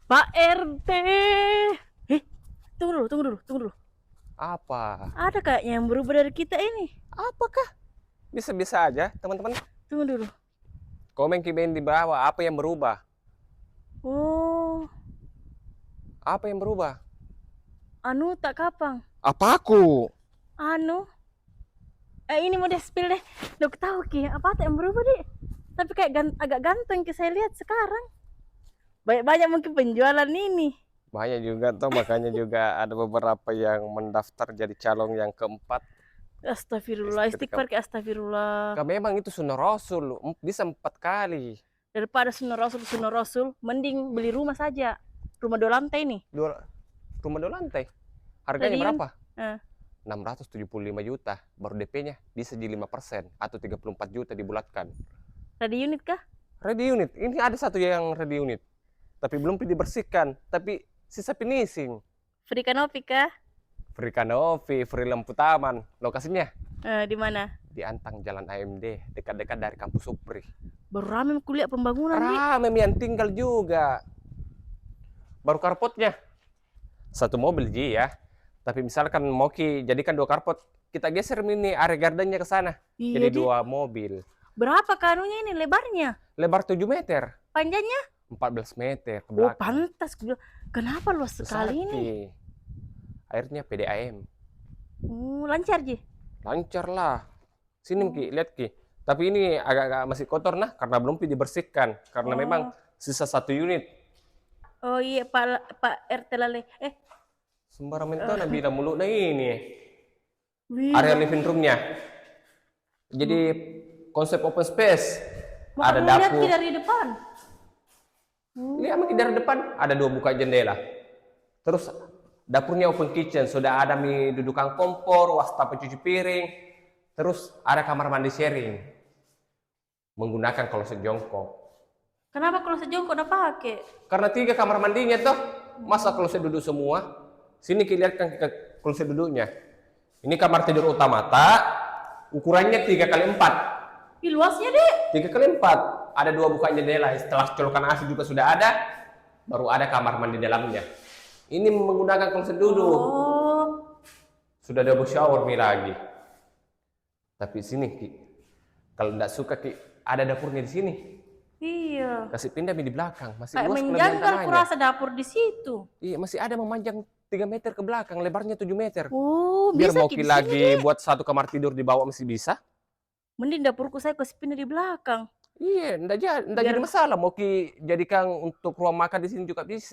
Pak RT. Tunggu dulu. Apa? Ada kayaknya yang berubah dari kita ini. Apakah? Bisa-bisa aja, teman-teman. Tunggu dulu. Komen Kiben di bawah, apa yang berubah? Oh, Apa yang berubah? anu tak kapang. Apa aku? Anu, ini mau spill deh. Dok tahu ki, apa tak yang berubah deh? Tapi kayak agak ganteng ki saya lihat sekarang. Banyak mungkin penjualan ini. Banyak juga tuh, makanya juga ada beberapa yang mendaftar jadi calon yang keempat. Astagfirullah, istighfar ke astagfirullah. Memang itu sunnah Rasul, bisa 4 kali. Daripada sunnah rasul, mending beli rumah saja. Rumah 2 lantai nih. Rumah 2 lantai. Harganya Radiun. berapa? Eh, 675 juta. Baru DP-nya bisa jadi 5% atau 34 juta dibulatkan. Ready unit kah? Ready unit. Ini ada satu yang ready unit. Tapi belum dibersihkan. Tapi sisa finishing. Free kanopi kah? Free kanopi, free lampu taman. Lokasinya Di mana? di Antang Jalan AMD, dekat-dekat dari kampus Supri. Baru rame kuliah pembangunan nih. Rame yang tinggal juga. Baru karpotnya satu mobil ji ya. Tapi misalkan mau jadikan 2 karpot, kita geser ini area gardennya ke sana. Iya, Jadi 2 mobil. Berapa kanunya ini lebarnya? Lebar 7 meter, Panjangnya? 14 meter ke Oh, belakang. pantas. Kenapa luas sekali ini? Ki. Airnya PDAM. Lancar, Ji. Lancar lah. Sini Ki, lihat Ki. Tapi ini agak-agak masih kotor nah karena belum dibersihkan. Karena memang sisa 1 unit. Oh iya, Pak RT Lale. Sembarang mentah bilang mulu nah ini. Wih, Area living roomnya. Jadi konsep open space. ada Ada lihat dapur. dari depan. Lihat makin dari depan ada 2 buka jendela. Terus dapurnya open kitchen, sudah ada dudukan kompor, wastafel cuci piring. Terus ada kamar mandi sharing. Menggunakan kloset jongkok. Kenapa kalau sejongkok udah pakai? Karena 3 kamar mandinya tuh, masa kloset duduk semua? Sini kita lihat kan kloset duduknya. Ini kamar tidur utama, ukurannya 3x4. Ih, luasnya deh. 3x4. Ada 2 buka jendela. Setelah colokan AC juga sudah ada, baru ada kamar mandi dalamnya. Ini menggunakan kloset duduk. Oh, Sudah ada shower nih lagi. Tapi sini Ki, kalau tidak suka Ki, ada dapurnya di sini. iya. Kasih pindah di belakang, masih Kayak luas kelebihan menjangkal tanahnya. kurasa dapur di situ. Iya, masih ada memanjang 3 meter ke belakang, lebarnya 7 meter. Oh, Biar bisa mau di Ki sini lagi deh. buat 1 kamar tidur di bawah masih bisa. Mending dapurku saya kasih pindah di belakang. Iya, ndak jadi Biar masalah. Mau Ki jadikan untuk ruang makan di sini juga bisa.